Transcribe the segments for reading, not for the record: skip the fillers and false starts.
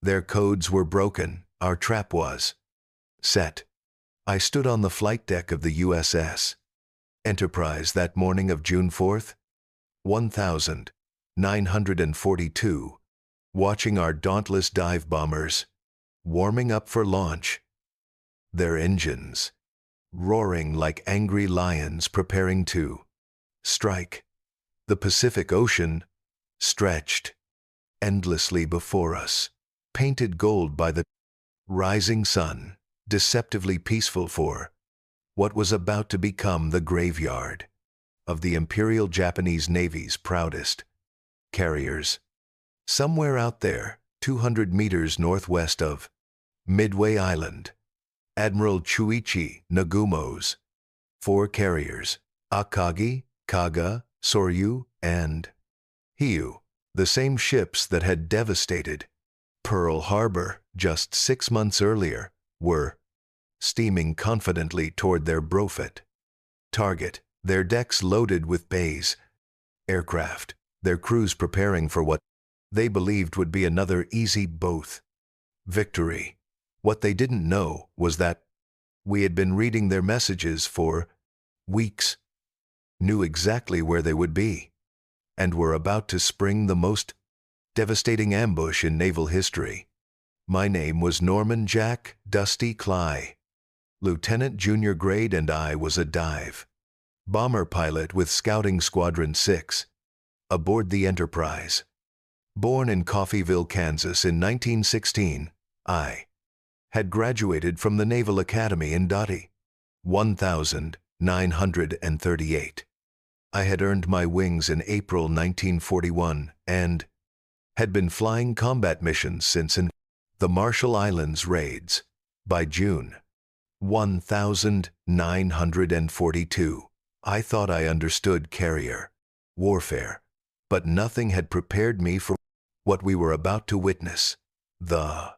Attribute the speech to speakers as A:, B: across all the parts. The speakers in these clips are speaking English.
A: Their codes were broken, our trap was set. I stood on the flight deck of the USS Enterprise that morning of June 4th, 1942, watching our dauntless dive bombers warming up for launch, their engines roaring like angry lions preparing to strike. The Pacific Ocean stretched endlessly before us, painted gold by the rising sun, deceptively peaceful for what was about to become the graveyard of the Imperial Japanese Navy's proudest carriers. Somewhere out there, 200 meters northwest of Midway Island, Admiral Nagumo's 4 carriers, Akagi, Kaga, Soryu, and Hiryu, the same ships that had devastated Pearl Harbor just 6 months earlier, were steaming confidently toward their profit target, their decks loaded with bays, aircraft, their crews preparing for what they believed would be another easy boat victory. What they didn't know was that we had been reading their messages for weeks, knew exactly where they would be, and were about to spring the most devastating ambush in naval history. My name was Norman Jack Dusty Kleiss, Lieutenant Junior grade, and I was a dive bomber pilot with Scouting Squadron 6 aboard the Enterprise. Born in Coffeyville, Kansas in 1916, I had graduated from the Naval Academy in Dottie, 1938. I had earned my wings in April 1941 and had been flying combat missions since the Marshall Islands raids. By June 1942, I thought I understood carrier warfare, but nothing had prepared me for what we were about to witness: the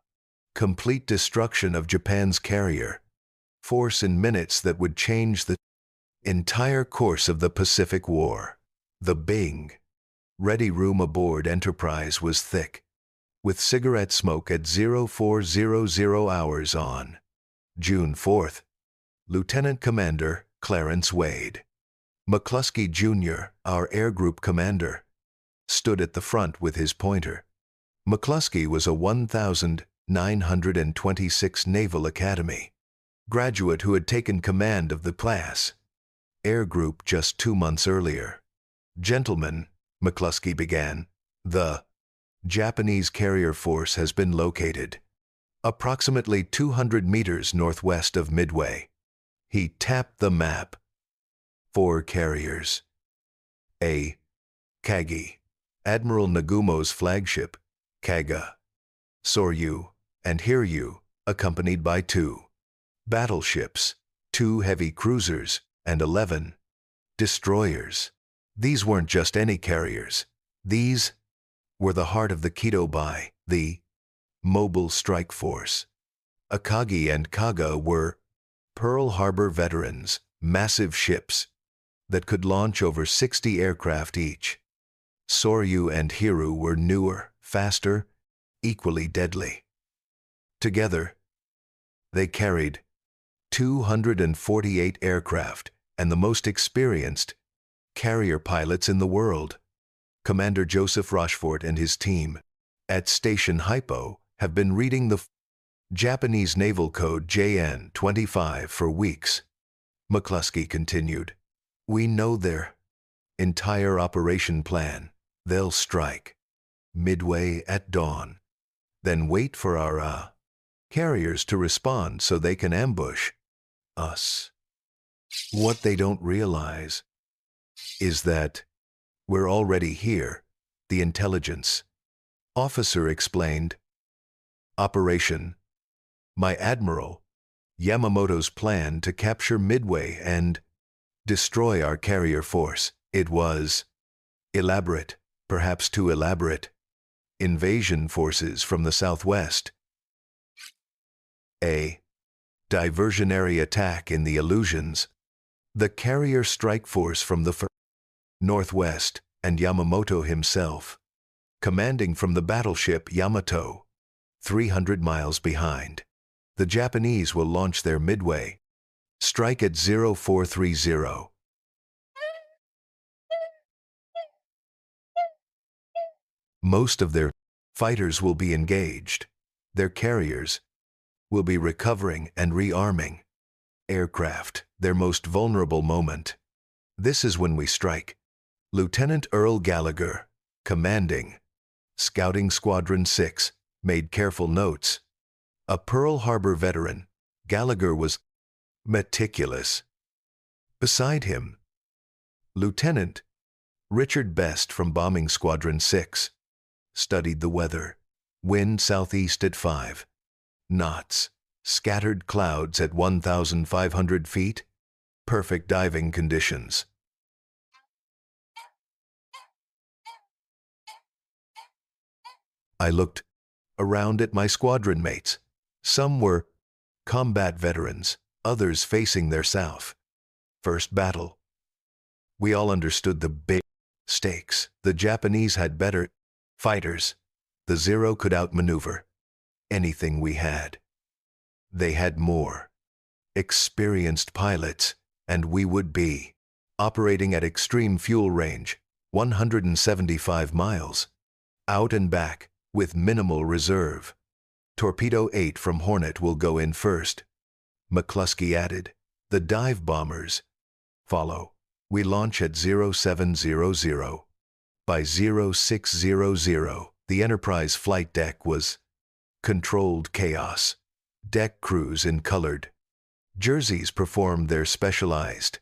A: complete destruction of Japan's carrier force in minutes that would change the entire course of the Pacific War. The Bing ready room aboard Enterprise was thick with cigarette smoke at 0400 hours on June 4th. Lieutenant Commander Clarence Wade McClusky Jr., our air group commander, stood at the front with his pointer. McClusky was a 1926 Naval Academy graduate who had taken command of the class air group just 2 months earlier. "Gentlemen," McClusky began, "the Japanese carrier force has been located approximately 200 meters northwest of Midway." He tapped the map. 4 carriers. Akagi, Admiral Nagumo's flagship, Kaga, Soryu, and Hiryu, accompanied by 2 battleships, 2 heavy cruisers, and 11 destroyers. These weren't just any carriers. These were the heart of the Kido-Bai, the Mobile Strike Force. Akagi and Kaga were Pearl Harbor veterans, massive ships that could launch over 60 aircraft each. Soryu and Hiryu were newer, faster, equally deadly. Together, they carried 248 aircraft and the most experienced carrier pilots in the world. Commander Joseph Rochefort and his team at Station Hypo have been reading the Japanese Naval Code JN-25 for weeks. McClusky continued, "We know their entire operation plan. They'll strike Midway at dawn, then wait for our carriers to respond so they can ambush us. What they don't realize is that we're already here," the intelligence officer explained. "Operation My Admiral Yamamoto's plan to capture Midway and destroy our carrier force. It was elaborate, perhaps too elaborate. Invasion forces from the southwest. A diversionary attack in the Illusions. The carrier strike force from the northwest, and Yamamoto himself, commanding from the battleship Yamato, 300 miles behind. The Japanese will launch their Midway strike at 0430. Most of their fighters will be engaged. Their carriers will be recovering and rearming. Aircraft, their most vulnerable moment. This is when we strike. Lieutenant Earl Gallagher, commanding Scouting Squadron 6, made careful notes. A Pearl Harbor veteran, Gallagher was meticulous. Beside him, Lieutenant Richard Best from Bombing Squadron 6 studied the weather. Wind southeast at 5 knots. Scattered clouds at 1,500 feet. Perfect diving conditions. I looked around at my squadron mates. Some were combat veterans, others facing their first battle. We all understood the big stakes. The Japanese had better fighters. The Zero could outmaneuver anything we had. They had more experienced pilots, and we would be operating at extreme fuel range, 175 miles, out and back, with minimal reserve. Torpedo 8 from Hornet will go in first. McClusky added. The dive bombers follow. We launch at 0700. By 0600, the Enterprise flight deck was controlled chaos. Deck crews in colored jerseys performed their specialized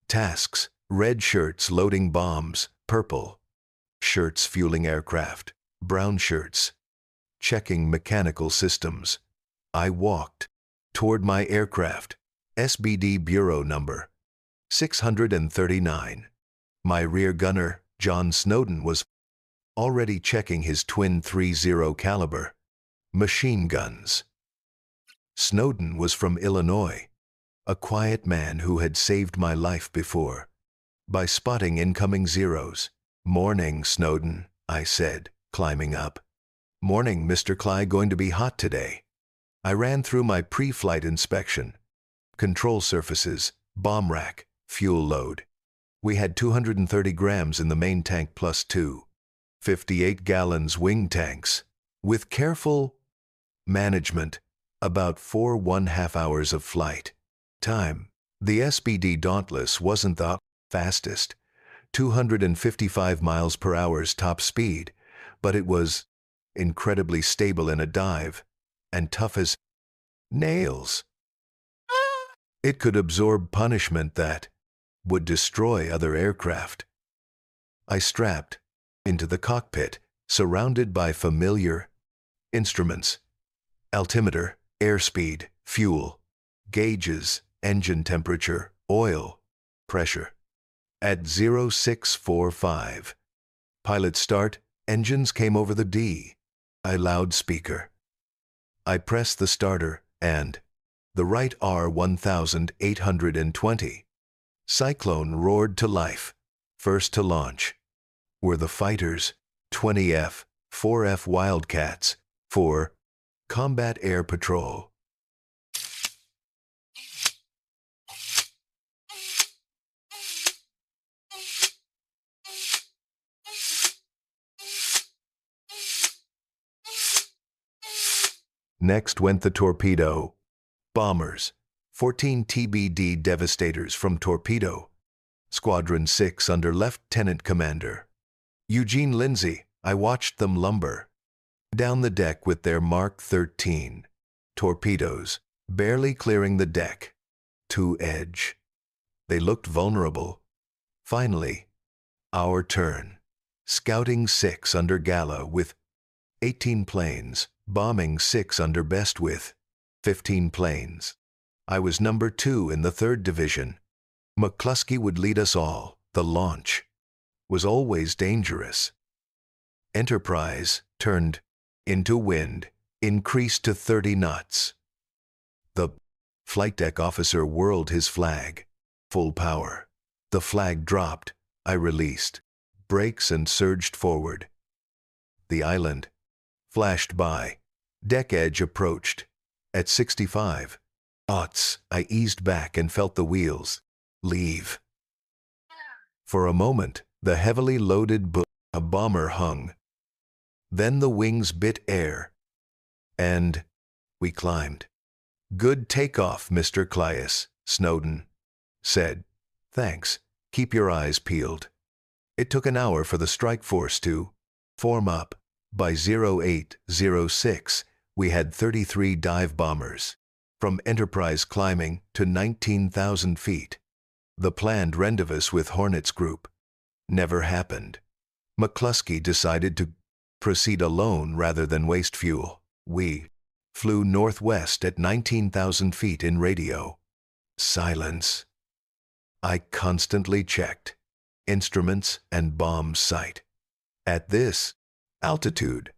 A: tasks. Red shirts loading bombs, purple shirts fueling aircraft, brown shirts checking mechanical systems. I walked toward my aircraft, SBD Bureau number 639. My rear gunner, John Snowden, was already checking his twin .30 caliber machine guns. Snowden was from Illinois, a quiet man who had saved my life before by spotting incoming Zeros. "Morning, Snowden," I said, climbing up. "Morning, Mr. Kleiss, going to be hot today." I ran through my pre-flight inspection. Control surfaces, bomb rack, fuel load. We had 230 grams in the main tank plus 58 gallons wing tanks. With careful management, about 4.5 hours of flight time. The SBD Dauntless wasn't the fastest, 255 miles per hour's top speed, but it was incredibly stable in a dive and tough as nails. It could absorb punishment that would destroy other aircraft. I strapped into the cockpit, surrounded by familiar instruments: altimeter, airspeed, fuel gauges, engine temperature, oil pressure. At 0645, pilot start, engines came over the D. I loudspeaker. I pressed the starter, and the right R-1820 Cyclone roared to life. First to launch were the fighters, 20F, 4F Wildcats, for Combat Air Patrol. Next went the torpedo bombers, 14 TBD Devastators from Torpedo Squadron 6 under Lieutenant Commander Eugene Lindsay. I watched them lumber down the deck with their Mark 13 torpedoes, barely clearing the deck to edge. They looked vulnerable. Finally, our turn. Scouting 6 under Gala with 18 planes, bombing 6 under Best with 15 planes. I was number 2 in the 3rd Division. McClusky would lead us all. The launch was always dangerous. Enterprise turned into wind, increased to 30 knots. The flight deck officer whirled his flag. Full power. The flag dropped. I released brakes and surged forward. The island flashed by. Deck edge approached. At 65 knots, I eased back and felt the wheels leave. For a moment, the heavily loaded bomber hung. Then the wings bit air, and we climbed. "Good takeoff, Mr. Kleiss," Snowden said. "Thanks. Keep your eyes peeled." It took an hour for the strike force to form up. By 0806, we had 33 dive bombers, from Enterprise climbing to 19,000 feet. The planned rendezvous with Hornet's group never happened. McClusky decided to proceed alone rather than waste fuel. We flew northwest at 19,000 feet in radio silence. I constantly checked instruments and bomb sight. At this altitude,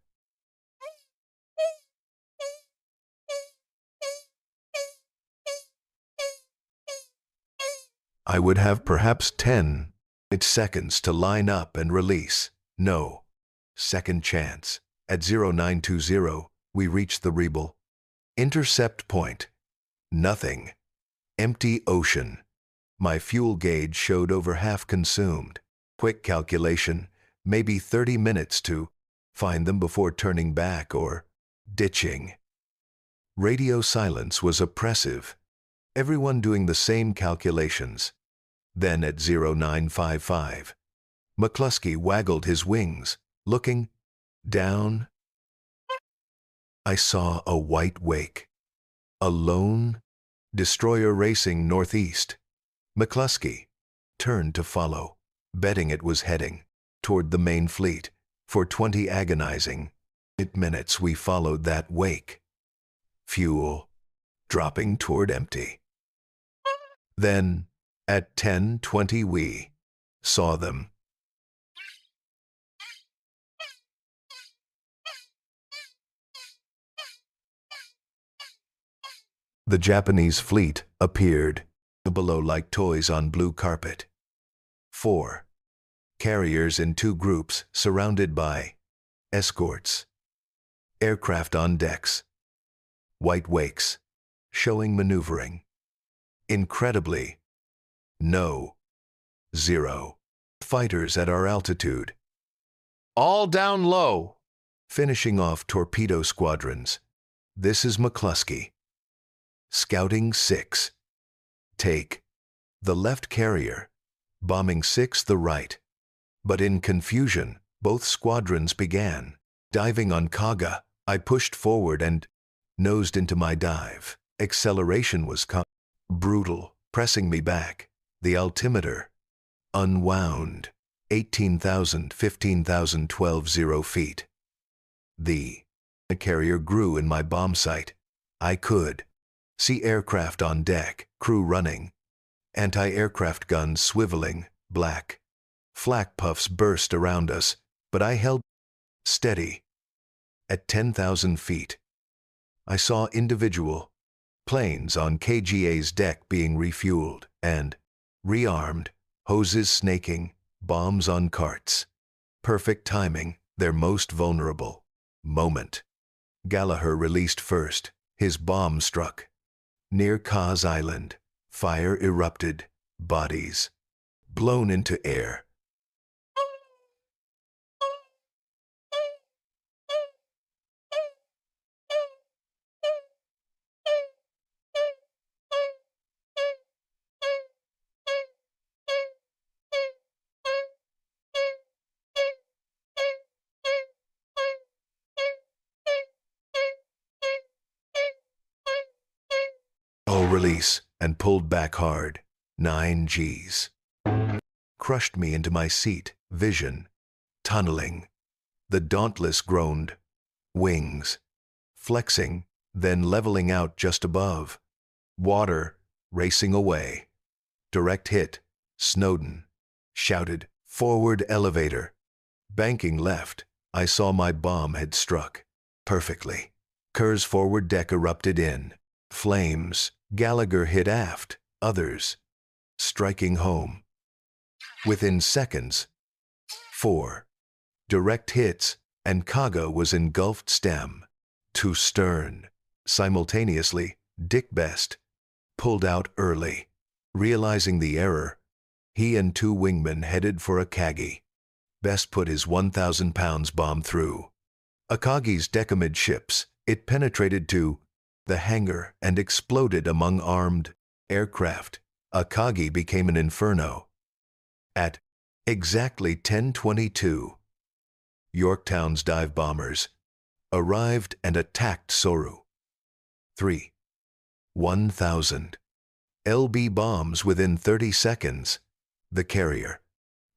A: I would have perhaps 10 seconds to line up and release. No second chance. At 0920, we reached the rebel intercept point. Nothing. Empty ocean. My fuel gauge showed over half consumed. Quick calculation, maybe 30 minutes to find them before turning back or ditching. Radio silence was oppressive. Everyone doing the same calculations. Then at 0955, McClusky waggled his wings, looking down. I saw a white wake. A lone destroyer racing northeast. McClusky turned to follow, betting it was heading toward the main fleet. For 20 agonizing minutes we followed that wake. Fuel dropping toward empty. Then, at 10:20 we saw them. The Japanese fleet appeared below like toys on blue carpet. 4 carriers in 2 groups surrounded by escorts. Aircraft on decks. White wakes, showing maneuvering. Incredibly, no 0 fighters at our altitude. All down low. Finishing off torpedo squadrons. This is McClusky. Scouting 6. Take the left carrier, bombing 6 the right. But in confusion, both squadrons began diving on Kaga. I pushed forward and nosed into my dive. Acceleration was brutal, pressing me back. The altimeter unwound. 18,000, 15,000, 12,000 feet. The carrier grew in my bomb sight. I could see aircraft on deck, crew running, anti-aircraft guns swiveling, black flak puffs burst around us, but I held steady. At 10,000 feet, I saw individual planes on KGA's deck being refueled and rearmed, hoses snaking, bombs on carts. Perfect timing, their most vulnerable moment. Gallagher released first. His bomb struck. Near Kleiss Island, fire erupted, bodies blown into air. Release and pulled back hard. 9 Gs. Crushed me into my seat, vision tunneling. The Dauntless groaned, wings flexing, then leveling out just above. Water racing away. Direct hit. Snowden shouted, "Forward elevator." Banking left, I saw my bomb had struck perfectly. Kerr's forward deck erupted in flames. Gallagher hit aft, others striking home. Within seconds, 4 direct hits, and Kaga was engulfed stem. to stern. Simultaneously, Dick Best pulled out early. Realizing the error, he and two wingmen headed for Akagi. Best put his 1,000 pounds bomb through Akagi's deck amidships. It penetrated to the hangar and exploded among armed aircraft. Akagi became an inferno. At exactly 10:22, Yorktown's dive bombers arrived and attacked Soryu. 1,000 LB bombs within 30 seconds. The carrier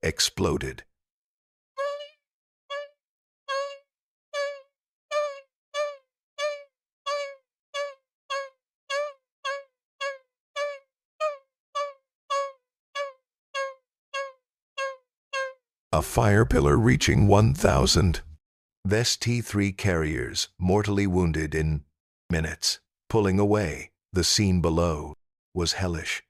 A: exploded. A fire pillar reaching 1,000. Vest T3 carriers mortally wounded in minutes. Pulling away, the scene below was hellish.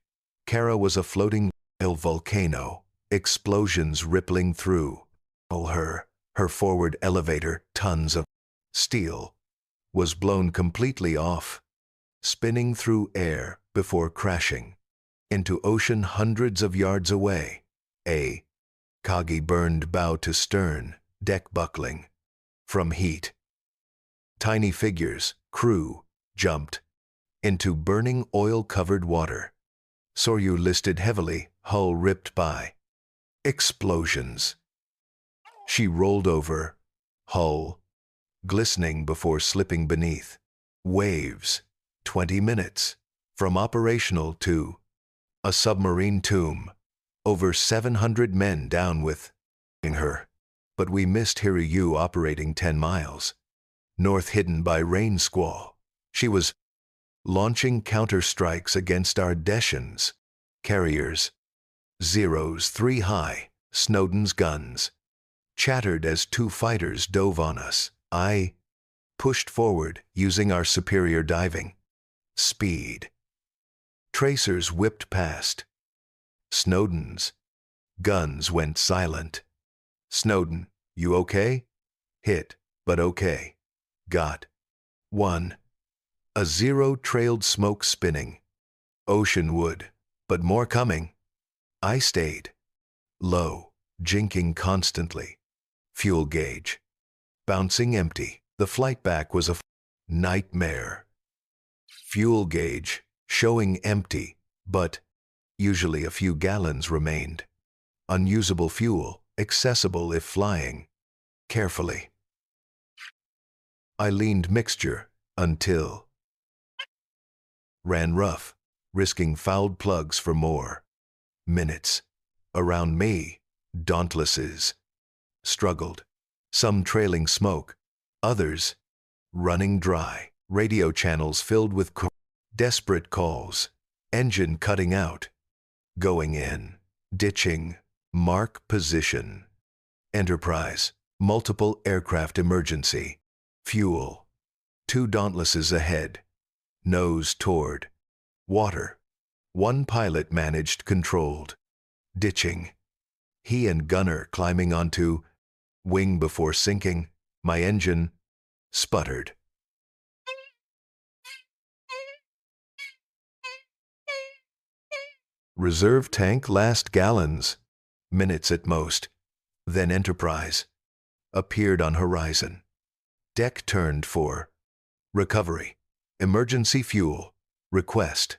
A: Kara was a floating volcano, explosions rippling through. Her forward elevator, tons of steel, was blown completely off, spinning through air before crashing into ocean hundreds of yards away. Akagi burned bow to stern, deck buckling from heat. Tiny figures, crew, jumped into burning oil-covered water. Soryu listed heavily, hull ripped by explosions. She rolled over, hull glistening before slipping beneath. Waves, 20 minutes, from operational to a submarine tomb. Over 700 men down with her. But we missed Hiryu operating 10 miles north, hidden by rain squall. She was launching counter-strikes against our Dacians carriers. Zeros 3 high, Snowden's guns chattered as two fighters dove on us. I pushed forward using our superior diving speed. Tracers whipped past. Snowden's guns went silent. Snowden, you okay? Hit, but okay. Got one. A zero trailed smoke spinning. Ocean wood, but more coming. I stayed low, jinking constantly. Fuel gauge bouncing empty. The flight back was a nightmare. Fuel gauge showing empty, but usually a few gallons remained. Unusable fuel, accessible if flying carefully. I leaned mixture until ran rough, risking fouled plugs for more minutes. Around me, dauntlesses struggled, some trailing smoke, others running dry. Radio channels filled with desperate calls. Engine cutting out. Going in. Ditching. Mark position. Enterprise. Multiple aircraft emergency. Fuel. 2 dauntlesses ahead. Nose toward water. 1 pilot managed controlled. Ditching. He and gunner climbing onto wing before sinking. My engine sputtered. Reserve tank last gallons. Minutes at most. Then Enterprise appeared on horizon. Deck turned for recovery. Emergency fuel. Request.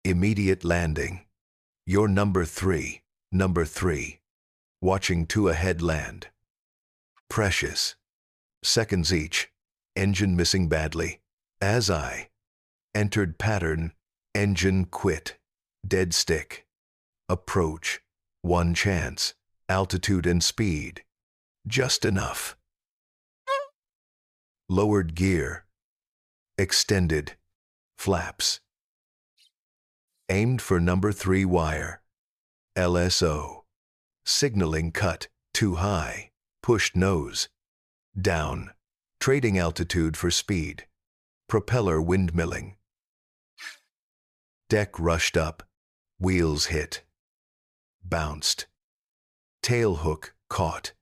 A: Immediate landing. Your number 3. Number 3. Watching 2 ahead land. Precious seconds each. Engine missing badly. As I entered pattern, engine quit. Dead stick. Approach. 1 chance. Altitude and speed. Just enough. Lowered gear. Extended. Flaps. Aimed for number 3 wire. LSO. Signaling cut. Too high. Pushed nose. Down. Trading altitude for speed. Propeller windmilling. Deck rushed up. Wheels hit. Bounced. Tail hook caught.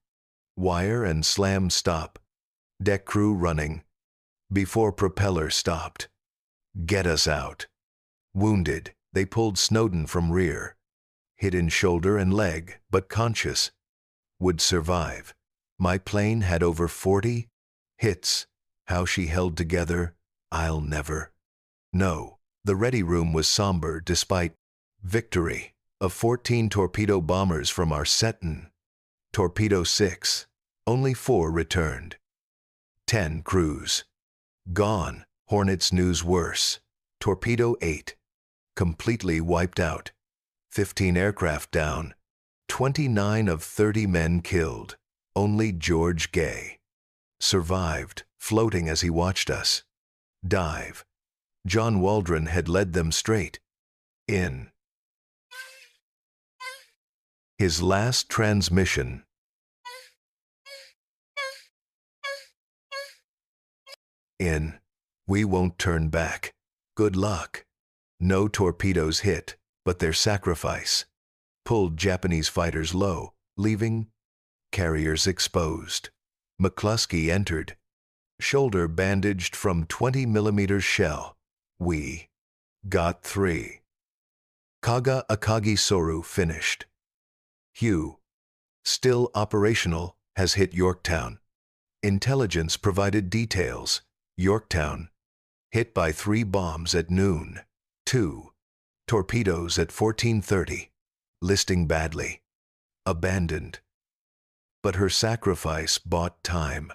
A: Wire and slam stop. Deck crew running. before propeller stopped. Get us out. Wounded, they pulled Snowden from rear. Hit in shoulder and leg, but conscious. Would survive. My plane had over 40 hits. How she held together, I'll never know. The ready room was somber despite victory. Of 14 torpedo bombers from our Seton, Torpedo 6, only 4 returned. 10 crews gone. Hornet's news worse. Torpedo 8, completely wiped out. 15 aircraft down. 29 of 30 men killed. Only George Gay survived, floating as he watched us dive. John Waldron had led them straight in. His last transmission. In. We won't turn back. Good luck. No torpedoes hit, but their sacrifice pulled Japanese fighters low, leaving carriers exposed. McClusky entered, shoulder bandaged from 20mm shell. We got 3. Kaga Akagi Soryu finished. Hiryu, still operational, has hit Yorktown. Intelligence provided details. Yorktown, hit by 3 bombs at noon. 2 torpedoes at 14:30, listing badly. Abandoned. But her sacrifice bought time.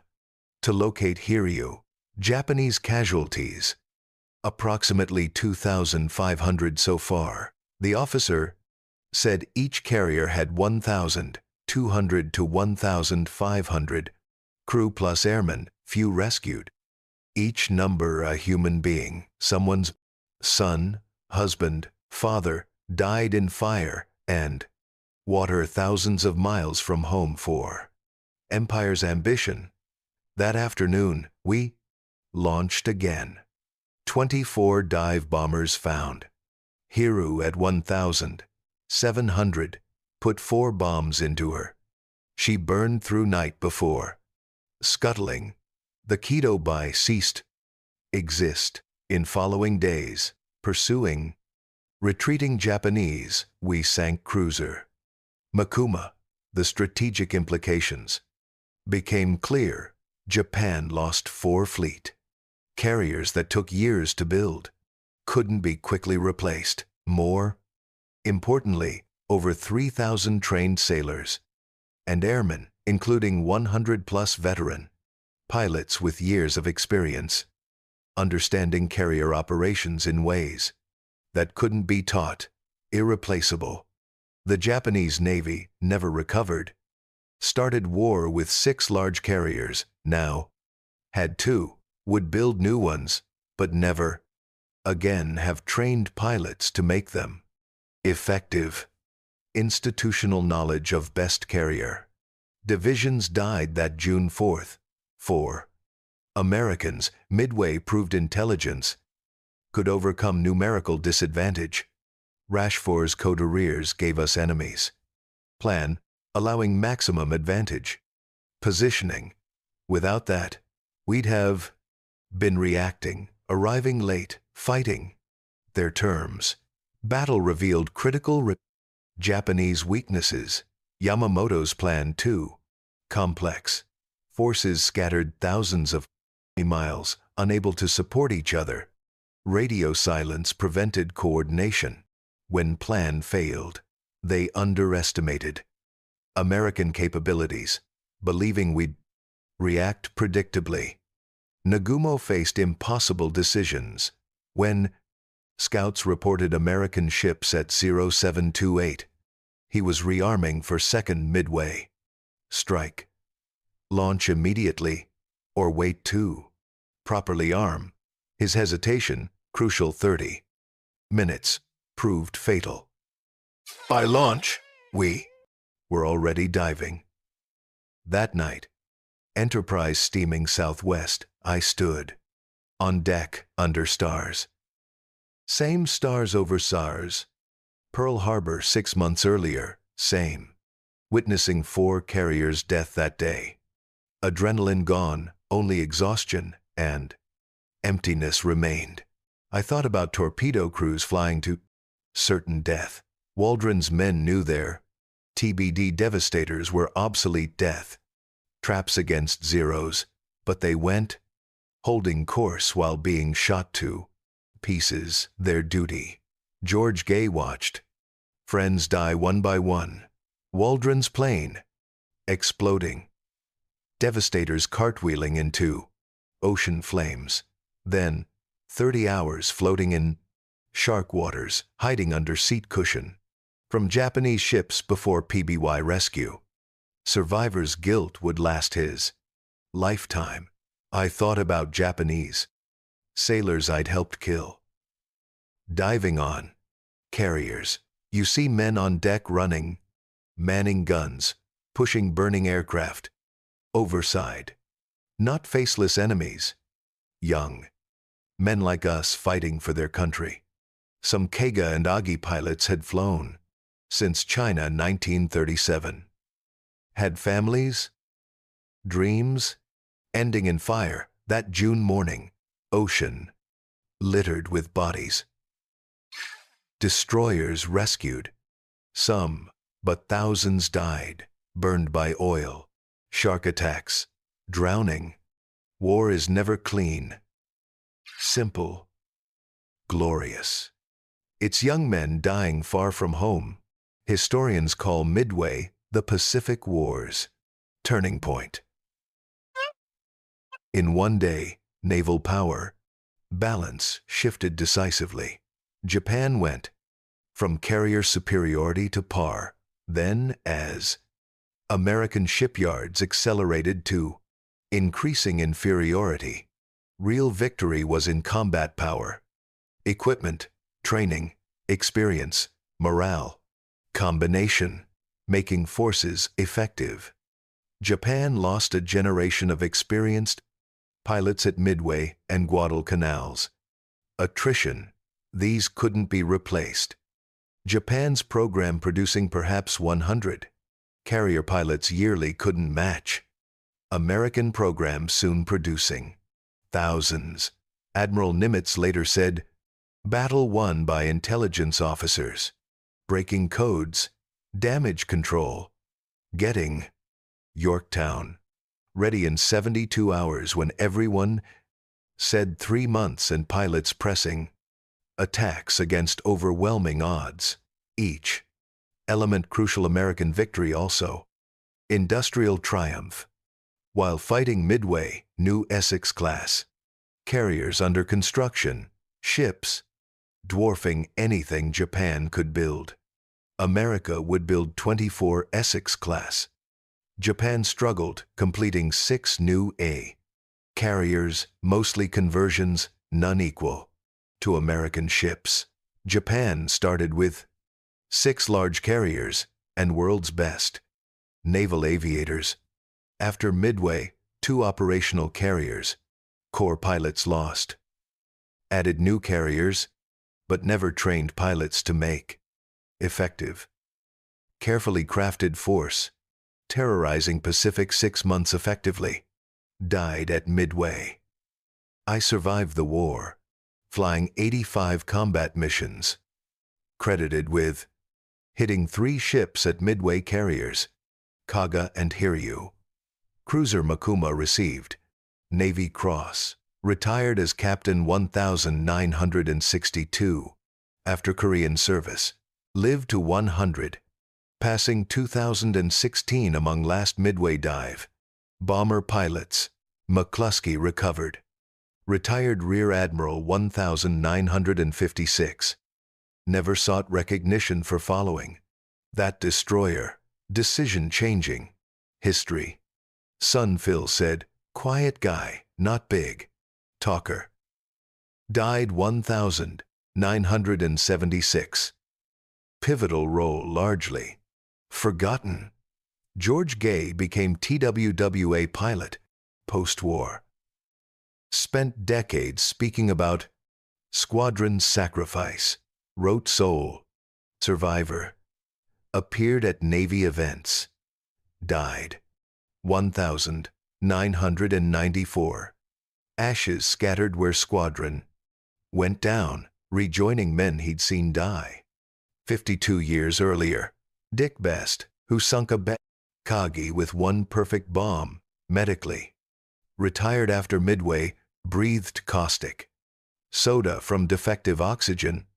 A: To locate Hiryu, Japanese casualties, approximately 2,500 so far. The officer said each carrier had 1,200 to 1,500 crew plus airmen, few rescued. Each number a human being, someone's son, husband, father, died in fire and water thousands of miles from home for Empire's ambition. That afternoon, we launched again. 24 dive bombers found. Hiryu at 1,700 put 4 bombs into her. She burned through night before scuttling. The Keto by ceased exist. In following days, pursuing retreating Japanese, we sank cruiser Makuma. The strategic implications became clear. Japan lost 4 fleet carriers that took years to build, couldn't be quickly replaced. More importantly, over 3,000 trained sailors and airmen, including 100+ veteran pilots with years of experience, understanding carrier operations in ways that couldn't be taught. Irreplaceable. The Japanese Navy never recovered. Started war with 6 large carriers, now had 2, would build new ones, but never again have trained pilots to make them effective. Institutional knowledge of best carrier divisions died that June 4th. For Americans, Midway proved intelligence could overcome numerical disadvantage. Rashfor's code arrears gave us enemies. Plan, allowing maximum advantage. Positioning. Without that, we'd have been reacting, arriving late, fighting their terms. Battle revealed critical Japanese weaknesses. Yamamoto's plan too complex. Forces scattered thousands of miles, unable to support each other. Radio silence prevented coordination. When plan failed, they underestimated American capabilities, believing we'd react predictably. Nagumo faced impossible decisions. When scouts reported American ships at 0728, he was rearming for second Midway. Strike. Launch immediately, or wait to properly arm. His hesitation, crucial 30 minutes, proved fatal. By launch, we were already diving. That night, Enterprise steaming southwest, I stood on deck under stars. Same stars over SARS. Pearl Harbor 6 months earlier, same. Witnessing 4 carriers' death that day. Adrenaline gone, only exhaustion and Emptiness remained. I thought about torpedo crews flying to certain death. Waldron's men knew their TBD devastators were obsolete death. Traps against zeros, but they went, holding course while being shot to pieces, their duty. George Gay watched. Friends die one by one. Waldron's plane, exploding. Devastators cartwheeling into ocean flames. Then, 30 hours floating in shark waters, hiding under seat cushion. From Japanese ships before PBY rescue. Survivor's guilt would last his lifetime. I thought about Japanese sailors I'd helped kill. Diving on carriers. You see men on deck running, manning guns, pushing burning aircraft. Overside. Not faceless enemies. Young. Men like us fighting for their country. Some Kaga and Akagi pilots had flown since China 1937. Had families? Dreams? Ending in fire that June morning. Ocean. Littered with bodies. Destroyers rescued. Some, but thousands died, burned by oil. Shark attacks. Drowning. War is never clean. Simple. Glorious. It's young men dying far from home. Historians call Midway the Pacific War's turning point. In one day, naval power balance shifted decisively. Japan went from carrier superiority to par. Then, as American shipyards accelerated to increasing inferiority, real victory was in combat power, equipment, training, experience, morale, combination, making forces effective. Japan lost a generation of experienced pilots at Midway and Guadalcanals. Attrition. These couldn't be replaced. Japan's program producing perhaps 100 carrier pilots yearly couldn't match. American program soon producing thousands. Admiral Nimitz later said, battle won by intelligence officers, breaking codes, damage control, getting Yorktown ready in 72 hours when everyone said 3 months and pilots pressing attacks against overwhelming odds. Each element crucial. American victory also. Industrial triumph. While fighting Midway, new Essex class carriers under construction, ships dwarfing anything Japan could build. America would build 24 Essex class. Japan struggled, completing 6 new A carriers, mostly conversions, none equal to American ships. Japan started with 6 large carriers and world's best naval aviators. After Midway, 2 operational carriers. Corps pilots lost. Added new carriers, but never trained pilots to make effective, carefully crafted force, terrorizing Pacific 6 months effectively. Died at Midway. I survived the war, flying 85 combat missions. Credited with hitting 3 ships at Midway carriers, Kaga and Hiryu. Cruiser Makuma received Navy Cross. Retired as Captain 1962 after Korean service. Lived to 100, passing 2016 among last Midway dive. Bomber pilots. McClusky recovered. Retired Rear Admiral 1956. Never sought recognition for following that destroyer. Decision-changing. History. Son Phil said, quiet guy, not big talker. Died 1976. Pivotal role largely forgotten. George Gay became TWWA pilot post-war. Spent decades speaking about squadron sacrifice. Wrote Soul. Survivor. Appeared at Navy events. Died 1994. Ashes scattered where squadron went down, rejoining men he'd seen die. 52 years earlier, Dick Best, who sunk a Akagi with one perfect bomb, medically retired after Midway, breathed caustic soda from defective oxygen,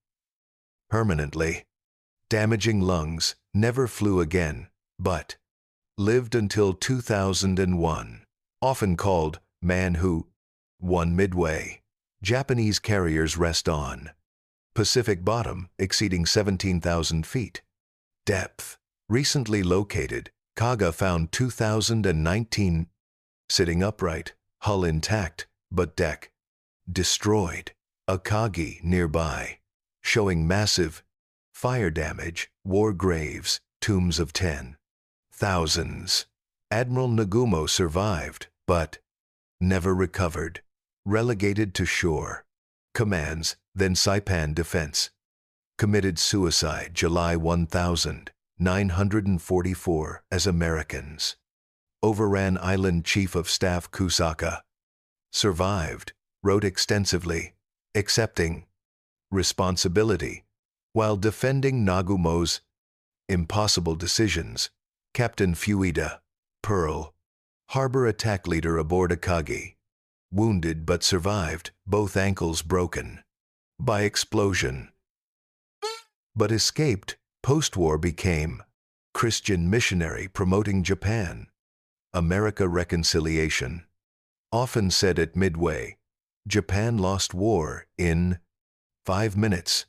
A: permanently damaging lungs, never flew again, but lived until 2001. Often called man who won Midway. Japanese carriers rest on Pacific bottom exceeding 17,000 feet. Depth recently located. Kaga found 2019. Sitting upright, hull intact, but deck destroyed. Akagi nearby, showing massive fire damage, war graves, tombs of 10,000s. Admiral Nagumo survived, but never recovered. Relegated to shore. Commands, then Saipan Defense. Committed suicide July 1944 as Americans. Overran Island Chief of Staff Kusaka. Survived, wrote extensively, accepting responsibility while defending Nagumo's impossible decisions. Captain Fuida, Pearl Harbor attack leader aboard Akagi. Wounded but survived, both ankles broken by explosion. But escaped. Post-war became Christian missionary promoting Japan. America reconciliation. Often said at Midway, Japan lost war in 5 minutes.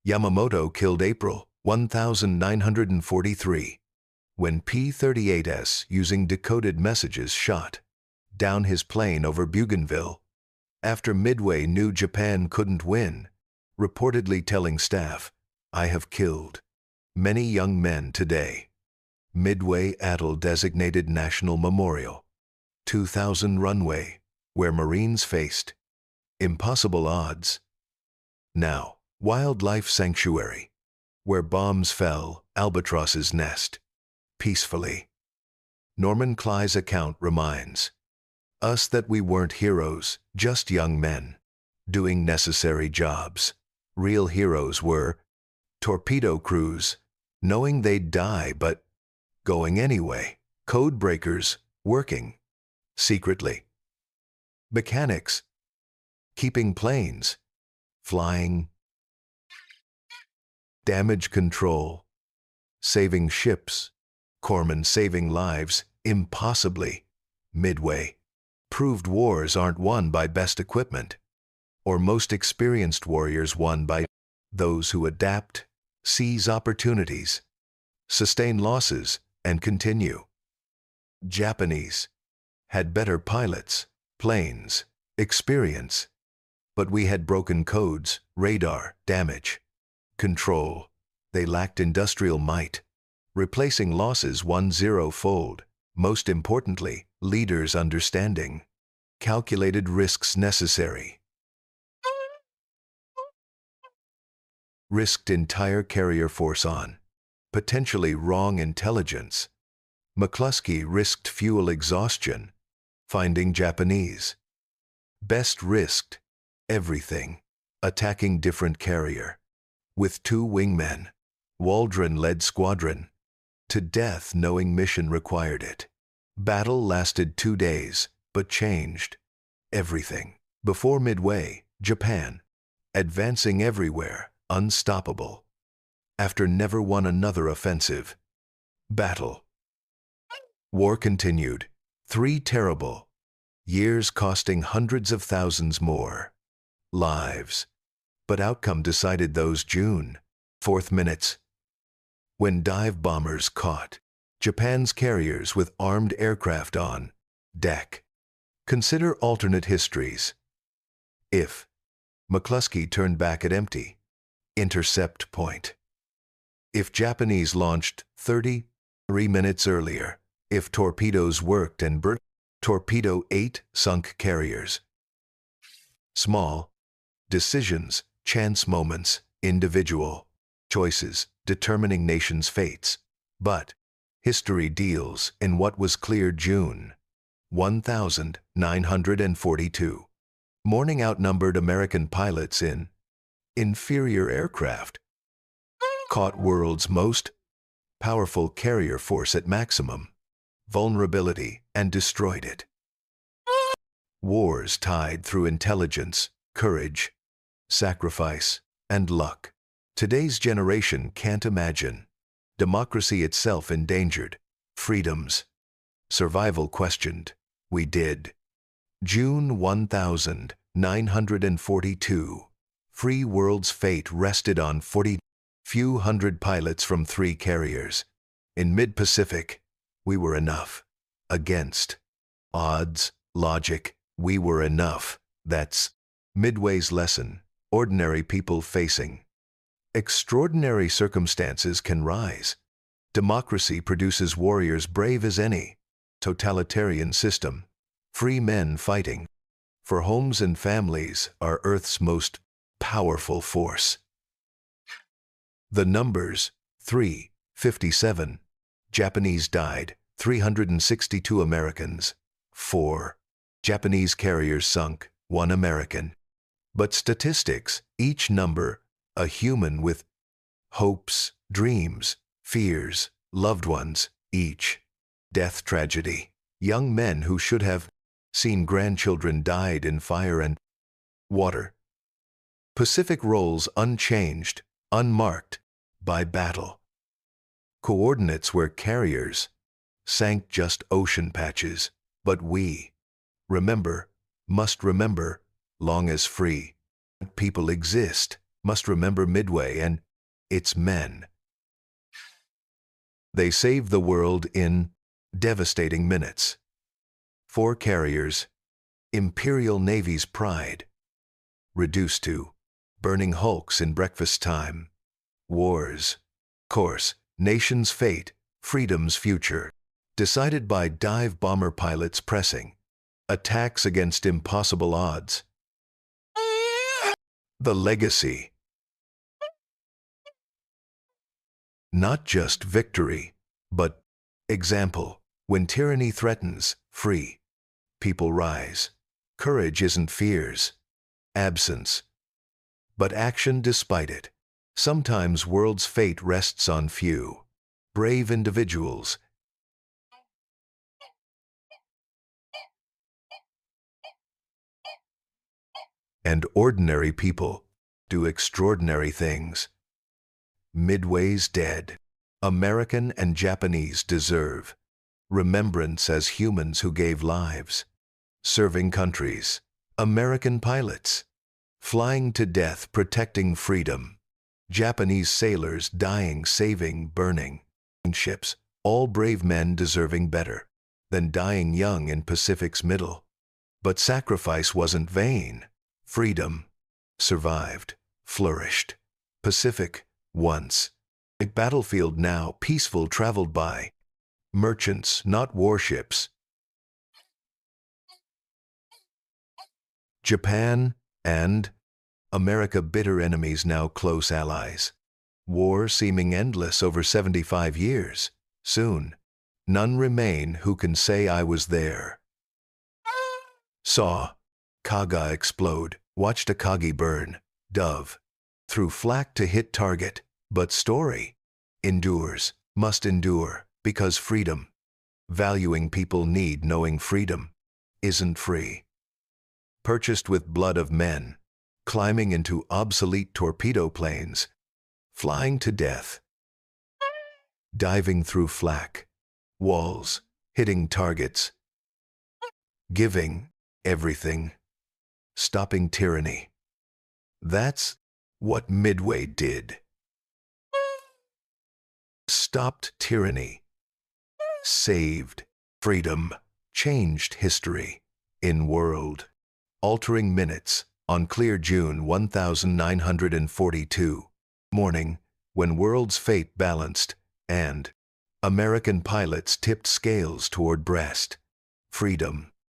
A: Yamamoto killed April 1943 when P-38S using decoded messages shot down his plane over Bougainville. After Midway knew Japan couldn't win, reportedly telling staff, "I have killed many young men today." Midway Atoll designated National Memorial. 2000 runway, where Marines faced impossible odds. Now, wildlife sanctuary, where bombs fell, albatrosses nest peacefully. Norman Kleiss' account reminds us that we weren't heroes, just young men doing necessary jobs. Real heroes were torpedo crews, knowing they'd die but going anyway. Codebreakers, working secretly. Mechanics, keeping planes flying. Damage control, saving ships. Corpsmen saving lives, impossibly. Midway proved wars aren't won by best equipment, or most experienced warriors won by those who adapt, seize opportunities, sustain losses, and continue. Japanese had better pilots, planes, experience, but we had broken codes, radar, damage, control. They lacked industrial might, replacing losses 10-fold. Most importantly, leaders' understanding. Calculated risks necessary. Risked entire carrier force on potentially wrong intelligence. McClusky risked fuel exhaustion, finding Japanese. Best risked everything, attacking different carrier. With 2 wingmen, Waldron led squadron to death knowing mission required it. Battle lasted 2 days, but changed everything. Before Midway, Japan, advancing everywhere, unstoppable. After never won another offensive battle. War continued. 3 terrible years costing hundreds of thousands more lives. But outcome decided those June 4th minutes, when dive bombers caught Japan's carriers with armed aircraft on deck. Consider alternate histories. If McClusky turned back at empty intercept point. If Japanese launched 33 minutes earlier. If torpedoes worked and Torpedo 8 sunk carriers. Small decisions, chance moments, individual choices determining nations' fates. But history deals in what was clear June 1942. Morning outnumbered American pilots in inferior aircraft. Caught world's most powerful carrier force at maximum vulnerability and destroyed it. Wars tied through intelligence, courage, sacrifice, and luck. Today's generation can't imagine. Democracy itself endangered. Freedoms. Survival questioned. We did. June 1942. Free world's fate rested on 40 few hundred pilots from 3 carriers. In mid-Pacific, we were enough. Against odds, logic, we were enough. That's Midway's lesson. Ordinary people facing extraordinary circumstances can rise. Democracy produces warriors brave as any. Totalitarian system. Free men fighting for homes and families are Earth's most powerful force. The numbers 357. Japanese died, 362 Americans. 4. Japanese carriers sunk, 1 American. But statistics, each number, a human with hopes, dreams, fears, loved ones, each. Death tragedy. Young men who should have seen grandchildren died in fire and water. Pacific roles unchanged, unmarked by battle. Coordinates where carriers sank just ocean patches, but we must remember, long as free people exist, must remember Midway and its men. They saved the world in devastating minutes. 4 carriers, Imperial Navy's pride, reduced to burning hulks in breakfast time. Wars, course, nation's fate, freedom's future, decided by dive bomber pilots pressing attacks against impossible odds. The legacy. Not just victory, but example. When tyranny threatens, free people rise. Courage isn't fear's absence, but action despite it. Sometimes world's fate rests on few brave individuals. And ordinary people do extraordinary things. Midway's dead. American and Japanese deserve remembrance as humans who gave lives, serving countries. American pilots, flying to death, protecting freedom. Japanese sailors dying, saving, burning ships. All brave men deserving better than dying young in Pacific's middle. But sacrifice wasn't vain. Freedom survived, flourished. Pacific, once a battlefield, now peaceful, traveled by merchants, not warships. Japan and America, bitter enemies, now close allies. War seeming endless over 75 years. Soon, none remain who can say I was there. Saw Kaga explode, watched Akagi burn, dove through flak to hit target. But story endures, must endure, because freedom, valuing people need knowing freedom, isn't free. Purchased with blood of men, climbing into obsolete torpedo planes, flying to death, diving through flak, walls, hitting targets, giving everything, stopping tyranny. That's what Midway did. Stopped tyranny, saved freedom, changed history in world-altering minutes on clear June 1942 morning, when world's fate balanced and American pilots tipped scales toward breast freedom.